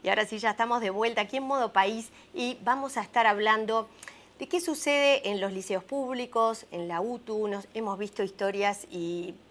Y ahora sí, ya estamos de vuelta aquí en Modo País y vamos a estar hablando de qué sucede en los liceos públicos, en la UTU. Hemos visto historias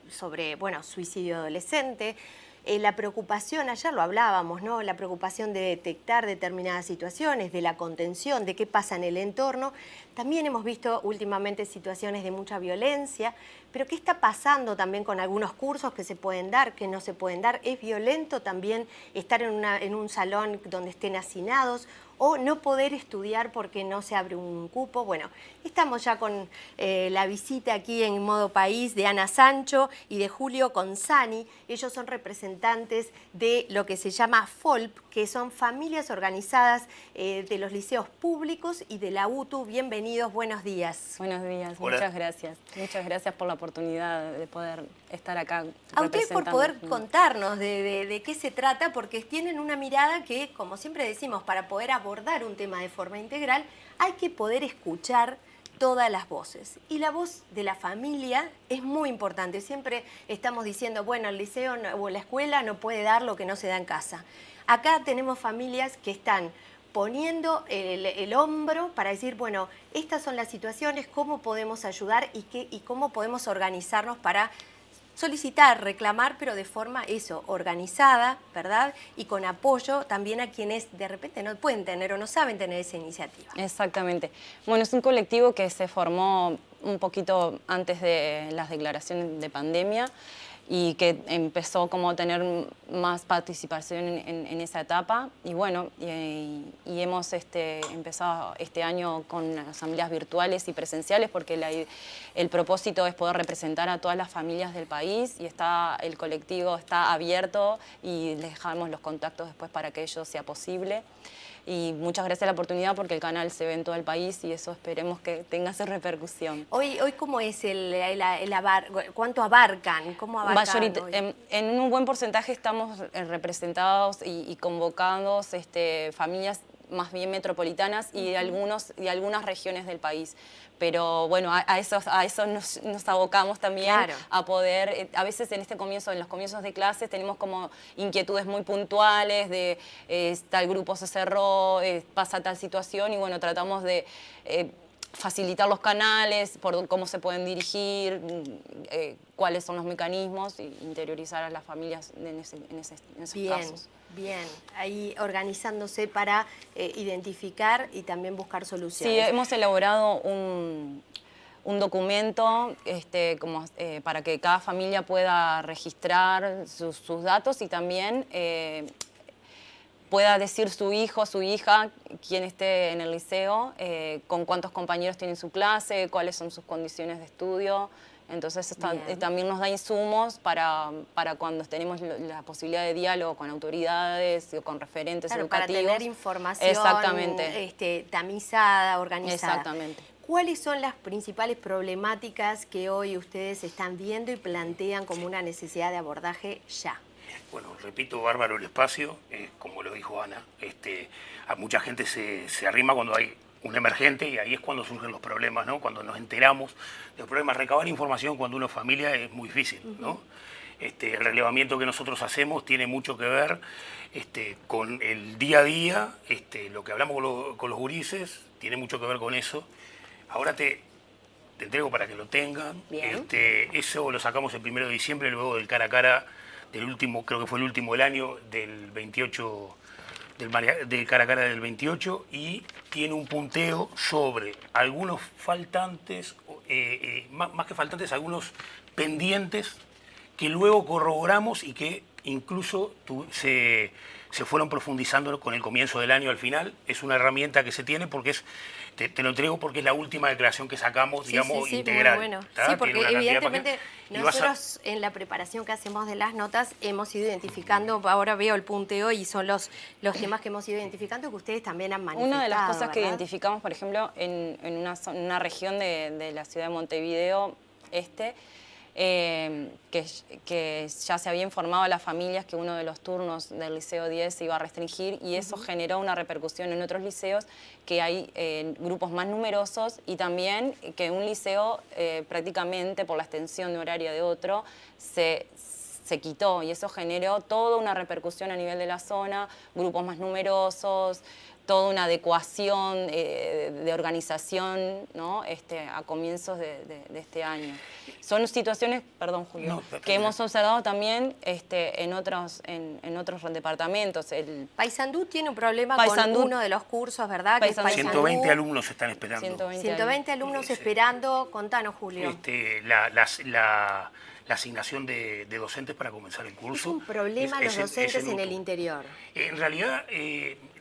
sobre, bueno, suicidio adolescente, la preocupación, ayer lo hablábamos, ¿no? La preocupación de detectar determinadas situaciones, de la contención, de qué pasa en el entorno. También hemos visto últimamente situaciones de mucha violencia, pero ¿qué está pasando también con algunos cursos que se pueden dar, que no se pueden dar? ¿Es violento también estar en un salón donde estén hacinados o no poder estudiar porque no se abre un cupo? Bueno, estamos ya con la visita aquí en Modo País de Ana Sancho y de Julio Consani. Ellos son representantes de lo que se llama FOLP, que son familias organizadas de los liceos públicos y de la UTU. Bienvenidos, buenos días. Buenos días, Hola. muchas gracias. Muchas gracias por la oportunidad de poder estar acá. A ustedes por poder contarnos de qué se trata, porque tienen una mirada que, como siempre decimos, para poder abordar un tema de forma integral, hay que poder escuchar todas las voces. Y la voz de la familia es muy importante. Siempre estamos diciendo, bueno, el liceo o la escuela no puede dar lo que no se da en casa. Acá tenemos familias que están poniendo el hombro para decir, bueno, estas son las situaciones, cómo podemos ayudar y cómo podemos organizarnos para solicitar, reclamar, pero de forma organizada, ¿verdad? Y con apoyo también a quienes de repente no pueden tener o no saben tener esa iniciativa. Exactamente. Bueno, es un colectivo que se formó un poquito antes de las declaraciones de pandemia y que empezó como a tener más participación en esa etapa. Y bueno, y hemos empezado este año con asambleas virtuales y presenciales porque el propósito es poder representar a todas las familias del país y el colectivo está abierto y les dejamos los contactos después para que ello sea posible. Y muchas gracias a la oportunidad porque el canal se ve en todo el país y eso esperemos que tenga su repercusión. Hoy ¿cómo es cuánto abarcan? ¿Cómo abarcan hoy? En un buen porcentaje estamos representados y convocados familias más bien metropolitanas y algunas regiones del país. Pero bueno, a eso nos abocamos también, claro, a poder, a veces en los comienzos de clases tenemos como inquietudes muy puntuales de tal grupo se cerró, pasa tal situación y bueno, tratamos de facilitar los canales, por cómo se pueden dirigir, cuáles son los mecanismos e interiorizar a las familias en esos casos. Bien, ahí organizándose para identificar y también buscar soluciones. Sí, hemos elaborado un documento para que cada familia pueda registrar sus datos y también pueda decir su hijo, su hija, quien esté en el liceo, con cuántos compañeros tiene su clase, cuáles son sus condiciones de estudio. Entonces también nos da insumos para cuando tenemos la posibilidad de diálogo con autoridades o con referentes educativos. Para tener información tamizada, organizada. Exactamente. ¿Cuáles son las principales problemáticas que hoy ustedes están viendo y plantean como una necesidad de abordaje ya? Bueno, repito, bárbaro el espacio, como lo dijo Ana. A mucha gente se arrima cuando hay un emergente y ahí es cuando surgen los problemas, ¿no? Cuando nos enteramos de los problemas. Recabar información cuando uno es familia es muy difícil, ¿no? El relevamiento que nosotros hacemos tiene mucho que ver con el día a día, lo que hablamos con los gurises, tiene mucho que ver con eso. Ahora te entrego para que lo tengan. Eso lo sacamos el 1 de diciembre, luego del cara a cara del último, creo que fue el último del año, del 28, del cara a cara del 28, y tiene un punteo sobre algunos faltantes, más que faltantes, algunos pendientes que luego corroboramos y que incluso se fueron profundizando con el comienzo del año al final. Es una herramienta que se tiene porque te lo entrego porque es la última declaración que sacamos, digamos, integral. Muy bueno. Sí, porque evidentemente nosotros en la preparación que hacemos de las notas hemos ido identificando, ahora veo el punteo y son los temas que hemos ido identificando que ustedes también han manifestado. Una de las cosas que ¿verdad? identificamos, por ejemplo, en una región de la ciudad de Montevideo, que ya se había informado a las familias que uno de los turnos del Liceo 10 se iba a restringir y eso generó una repercusión en otros liceos, que hay grupos más numerosos y también que un liceo prácticamente por la extensión de horaria de otro se quitó y eso generó toda una repercusión a nivel de la zona, grupos más numerosos, toda una adecuación de organización, ¿no? A comienzos de este año. Son situaciones, perdón Julio, que hemos observado también en otros departamentos. Paysandú tiene un problema con uno de los cursos, ¿verdad? Que es 120 alumnos están esperando. 120 alumnos esperando. Contanos, Julio. La asignación de docentes para comenzar el curso. Es un problema los docentes en el interior. En realidad,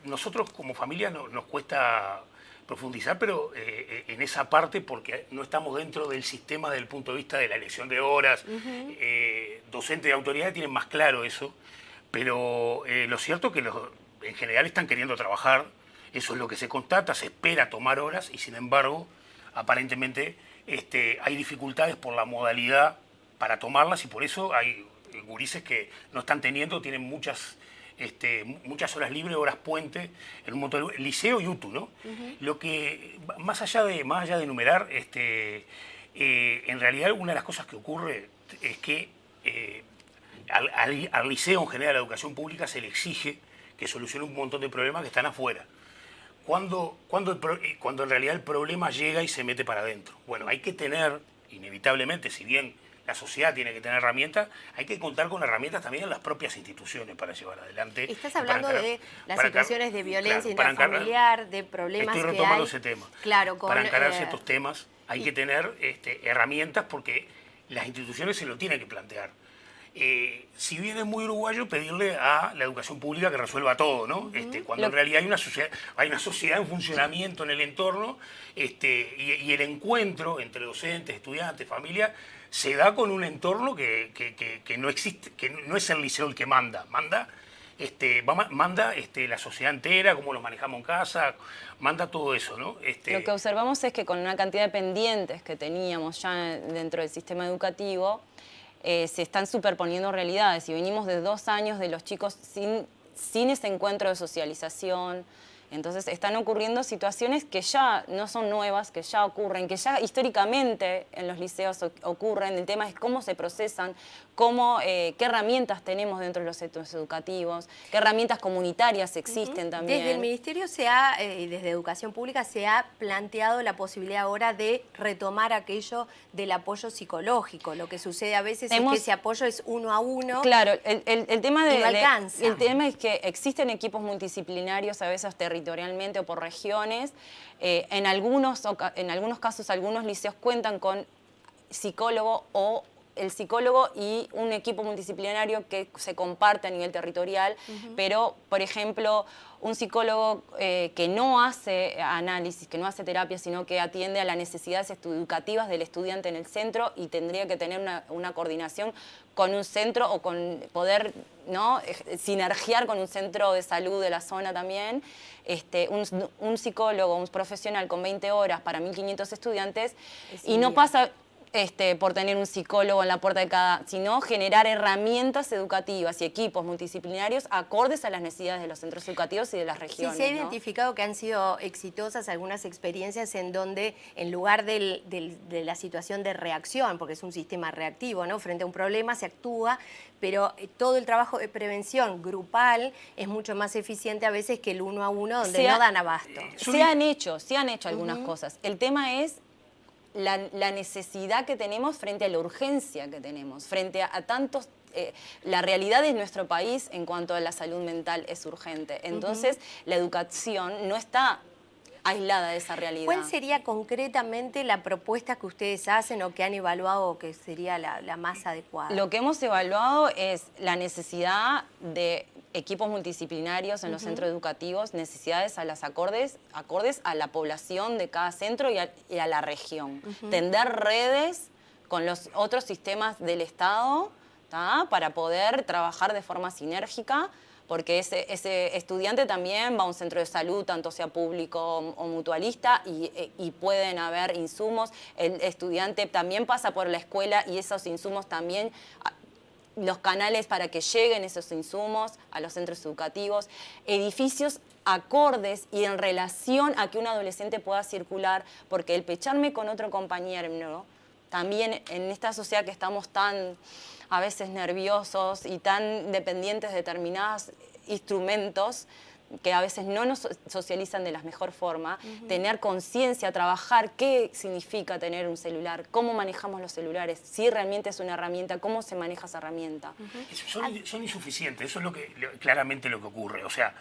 nosotros como familia nos cuesta profundizar, pero en esa parte, porque no estamos dentro del sistema desde el punto de vista de la elección de horas. Docentes y autoridades tienen más claro eso, pero lo cierto es que en general están queriendo trabajar, eso es lo que se constata, se espera tomar horas y sin embargo, aparentemente hay dificultades por la modalidad para tomarlas y por eso hay gurises que no están tienen muchas horas libres, horas puente, en un montón de liceo y UTU, ¿no? Lo que, más allá de enumerar, en realidad una de las cosas que ocurre es que al liceo en general, a la educación pública, se le exige que solucione un montón de problemas que están afuera. Cuando en realidad el problema llega y se mete para adentro. Bueno, hay que tener, inevitablemente, si bien la sociedad tiene que tener herramientas, hay que contar con herramientas también en las propias instituciones para llevar adelante. Estás hablando de las situaciones de violencia intrafamiliar, de problemas que hay. Estoy retomando ese tema. Claro, para encarar ciertos temas hay que tener herramientas porque las instituciones se lo tienen que plantear. Si bien es muy uruguayo pedirle a la educación pública que resuelva todo, ¿no? Cuando en realidad hay una sociedad en funcionamiento en el entorno y el encuentro entre docentes, estudiantes, familia, se da con un entorno que no existe, que no es el liceo el que manda la sociedad entera, cómo lo manejamos en casa, manda todo eso, ¿no? Lo que observamos es que con una cantidad de pendientes que teníamos ya dentro del sistema educativo, se están superponiendo realidades y venimos de 2 años de los chicos sin ese encuentro de socialización. Entonces están ocurriendo situaciones que ya no son nuevas, que ya ocurren, que ya históricamente en los liceos ocurren. El tema es cómo se procesan, qué herramientas tenemos dentro de los centros educativos, qué herramientas comunitarias existen también. Desde el Ministerio desde Educación Pública se ha planteado la posibilidad ahora de retomar aquello del apoyo psicológico. Lo que sucede a veces es que ese apoyo es 1 a 1. Claro, el tema no alcanza. El tema es que existen equipos multidisciplinarios a veces territorialmente o por regiones. En algunos casos, algunos liceos cuentan con psicólogo o el psicólogo y un equipo multidisciplinario que se comparte a nivel territorial, pero, por ejemplo, un psicólogo que no hace análisis, que no hace terapia, sino que atiende a las necesidades educativas del estudiante en el centro y tendría que tener una coordinación con un centro o con poder, ¿no?, sinergiar con un centro de salud de la zona también. Un psicólogo, un profesional con 20 horas para 1.500 estudiantes y no pasa por tener un psicólogo en la puerta de cada, sino generar herramientas educativas y equipos multidisciplinarios acordes a las necesidades de los centros educativos y de las regiones. Sí, se ha identificado que han sido exitosas algunas experiencias en donde, en lugar de la situación de reacción, porque es un sistema reactivo, ¿no?, frente a un problema se actúa, pero todo el trabajo de prevención grupal es mucho más eficiente a veces que el 1 a 1, donde no dan abasto. Se han hecho algunas cosas. El tema es la necesidad que tenemos frente a la urgencia que tenemos, frente a tantos... la realidad de nuestro país en cuanto a la salud mental es urgente. Entonces, la educación no está aislada de esa realidad. ¿Cuál sería concretamente la propuesta que ustedes hacen o que han evaluado que sería la más adecuada? Lo que hemos evaluado es la necesidad de equipos multidisciplinarios en los centros educativos, necesidades a las acordes a la población de cada centro y a la región. Tender redes con los otros sistemas del Estado, ¿tá?, para poder trabajar de forma sinérgica, porque ese estudiante también va a un centro de salud, tanto sea público o mutualista, y pueden haber insumos. El estudiante también pasa por la escuela y esos insumos también, los canales para que lleguen esos insumos a los centros educativos, edificios acordes y en relación a que un adolescente pueda circular, porque el pecharme con otro compañero, ¿no?, también en esta sociedad que estamos tan a veces nerviosos y tan dependientes de determinados instrumentos que a veces no nos socializan de la mejor forma, tener conciencia, trabajar qué significa tener un celular, cómo manejamos los celulares, si realmente es una herramienta, cómo se maneja esa herramienta. Son insuficientes, eso es claramente lo que ocurre. O sea,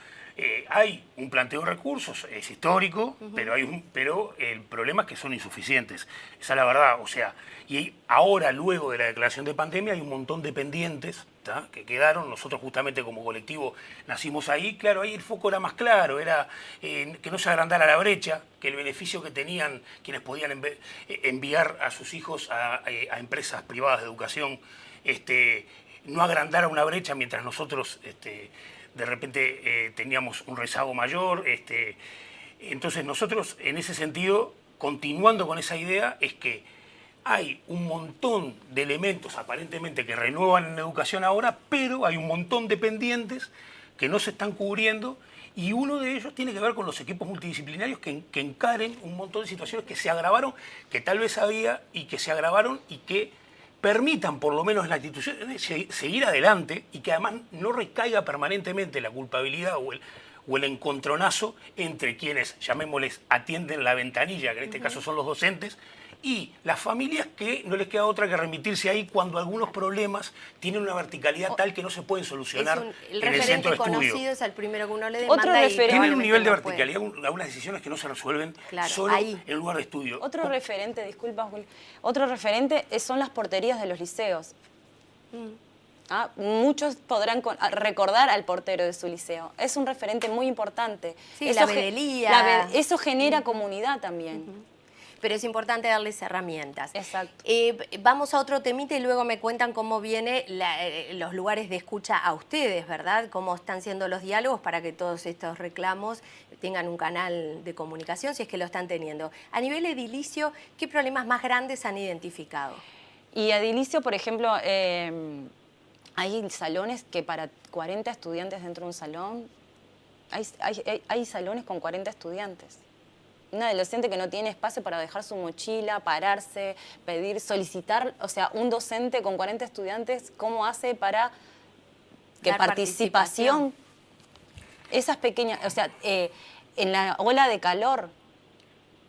hay un planteo de recursos, es histórico, pero el problema es que son insuficientes. Esa es la verdad. O sea, y ahora, luego de la declaración de pandemia, hay un montón de pendientes, ¿tá?, que quedaron. Nosotros justamente como colectivo nacimos ahí. Claro, ahí el foco era más claro, era que no se agrandara la brecha, que el beneficio que tenían quienes podían enviar a sus hijos a empresas privadas de educación no agrandara una brecha mientras nosotros de repente teníamos un rezago mayor. Entonces nosotros en ese sentido, continuando con esa idea, es que hay un montón de elementos aparentemente que renuevan en educación ahora, pero hay un montón de pendientes que no se están cubriendo, y uno de ellos tiene que ver con los equipos multidisciplinarios que encaren un montón de situaciones que se agravaron, que tal vez había y que se agravaron y que permitan por lo menos en la institución seguir adelante, y que además no recaiga permanentemente la culpabilidad o el encontronazo entre quienes, llamémosles, atienden la ventanilla, que en este caso son los docentes, y las familias, que no les queda otra que remitirse ahí cuando algunos problemas tienen una verticalidad tal que no se pueden solucionar el en el centro de estudio. conocido es el primero que uno le demanda. Otro referente. Tienen un nivel de no puede. verticalidad, algunas decisiones que no se resuelven solo ahí, en el lugar de estudio. Otro referente, disculpa, Juli, otro referente son las porterías de los liceos. Muchos podrán recordar al portero de su liceo. Es un referente muy importante. Sí, eso la vedelía. Eso genera comunidad también. Pero es importante darles herramientas. Exacto. Vamos a otro temita y luego me cuentan cómo vienen los lugares de escucha a ustedes, ¿verdad? Cómo están siendo los diálogos para que todos estos reclamos tengan un canal de comunicación, si es que lo están teniendo. A nivel edilicio, ¿qué problemas más grandes han identificado? Y edilicio, por ejemplo, hay salones que para 40 estudiantes dentro de un salón, hay salones con 40 estudiantes. Una adolescente que no tiene espacio para dejar su mochila, pararse, pedir, solicitar, o sea, un docente con 40 estudiantes, ¿cómo hace para que participación? Esas pequeñas, o sea, en la ola de calor,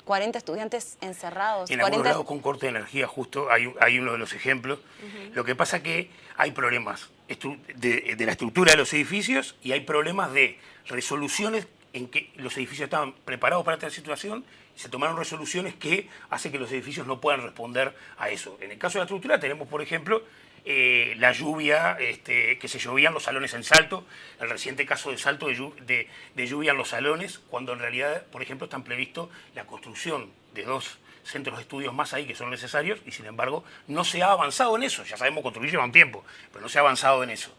40 estudiantes encerrados. En algunos lados con corte de energía, justo, hay uno de los ejemplos. Lo que pasa es que hay problemas de la estructura de los edificios, y hay problemas de resoluciones en que los edificios estaban preparados para esta situación, y se tomaron resoluciones que hacen que los edificios no puedan responder a eso. En el caso de la estructura tenemos, por ejemplo, la lluvia, que se llovían los salones en Salto, el reciente caso de Salto de lluvia en los salones, cuando en realidad, por ejemplo, están previsto la construcción de 2 centros de estudios más ahí que son necesarios, y sin embargo no se ha avanzado en eso. Ya sabemos, construir lleva un tiempo, pero no se ha avanzado en eso.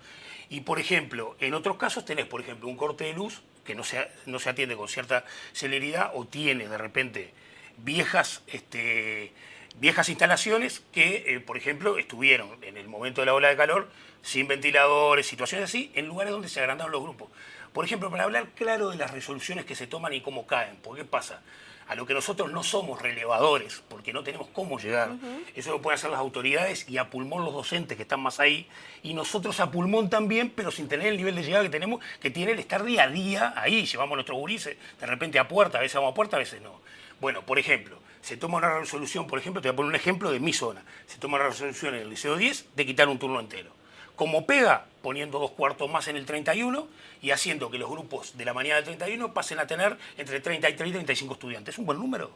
Y por ejemplo, en otros casos tenés, por ejemplo, un corte de luz que no se atiende con cierta celeridad, o tiene de repente viejas instalaciones que, por ejemplo, estuvieron en el momento de la ola de calor sin ventiladores, situaciones así, en lugares donde se agrandaron los grupos. Por ejemplo, para hablar claro de las resoluciones que se toman y cómo caen, porque ¿qué pasa? A lo que nosotros no somos relevadores, porque no tenemos cómo llegar. Eso lo pueden hacer las autoridades, y a pulmón los docentes que están más ahí, y nosotros a pulmón también, pero sin tener el nivel de llegada que tenemos, que tiene el estar día a día ahí. Llevamos nuestros gurises de repente a puerta, a veces vamos a puerta, a veces no. Bueno, por ejemplo, se toma una resolución, por ejemplo, te voy a poner un ejemplo de mi zona, se toma una resolución en el Liceo 10 de quitar un turno entero. Como pega, poniendo 2 cuartos más en el 31 y haciendo que los grupos de la mañana del 31 pasen a tener entre 33 y 35 estudiantes. ¿Es un buen número?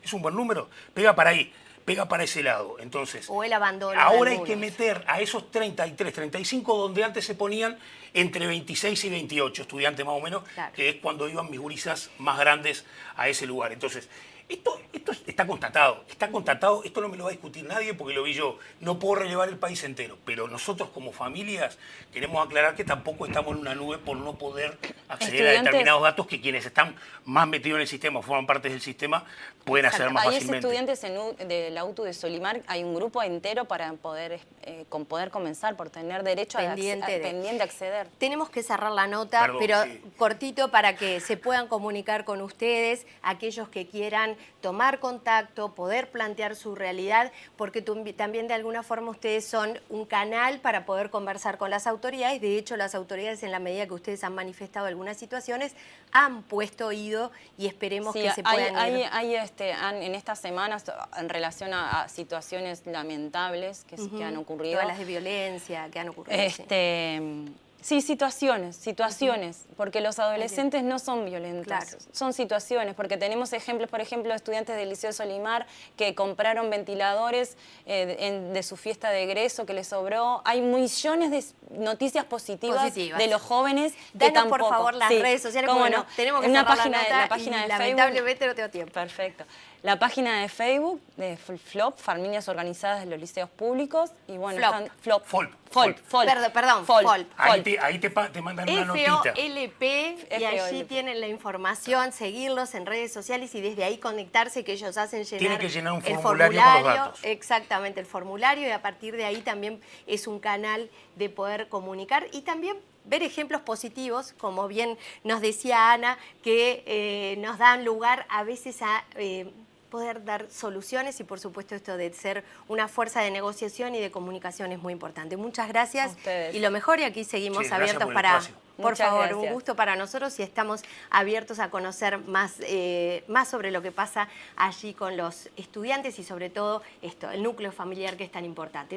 ¿Es un buen número? Pega para ahí, pega para ese lado. Entonces, o el abandono. Ahora hay que meter a esos 33, 35, donde antes se ponían entre 26 y 28 estudiantes más o menos, claro, que es cuando iban mis gurisas más grandes a ese lugar. Entonces, esto está constatado, esto no me lo va a discutir nadie porque lo vi yo. No puedo relevar el país entero, pero nosotros como familias queremos aclarar que tampoco estamos en una nube por no poder acceder a determinados datos que quienes están más metidos en el sistema, forman parte del sistema, pueden hacer más fácilmente. Hay estudiantes de la UTU de Solimar, hay un grupo entero para poder comenzar, por tener derecho pendiente a acceder. Tenemos que cerrar la nota, pero cortito, para que se puedan comunicar con ustedes aquellos que quieran puedan tomar contacto, poder plantear su realidad, porque también de alguna forma ustedes son un canal para poder conversar con las autoridades. De hecho, las autoridades, en la medida que ustedes han manifestado algunas situaciones, han puesto oído y esperemos que se puedan ir. En estas semanas, en relación a situaciones lamentables que han ocurrido. Todas las de violencia que han ocurrido. Sí, situaciones, porque los adolescentes no son violentos, claro. Son situaciones, porque tenemos ejemplos, por ejemplo, de estudiantes del Liceo Solimar que compraron ventiladores de su fiesta de egreso que les sobró. Hay millones de noticias positivas de los jóvenes. Danos, por favor, las redes sociales, porque no, tenemos que cerrar la página de lamentablemente no tengo tiempo. Perfecto. La página de Facebook de FLOP, Familias Organizadas de los Liceos Públicos. Y bueno, Perdón, Ahí te mandan una notita. FOLP, y allí tienen la información, seguirlos en redes sociales y desde ahí conectarse, que ellos hacen llenar. Tienen que llenar un formulario con los datos. Exactamente, el formulario, y a partir de ahí también es un canal de poder comunicar y también ver ejemplos positivos, como bien nos decía Ana, que nos dan lugar a veces a poder dar soluciones, y por supuesto esto de ser una fuerza de negociación y de comunicación es muy importante. Muchas gracias y lo mejor, y aquí seguimos abiertos para... Por favor, un gusto para nosotros, y estamos abiertos a conocer más sobre lo que pasa allí con los estudiantes y sobre todo esto, el núcleo familiar, que es tan importante.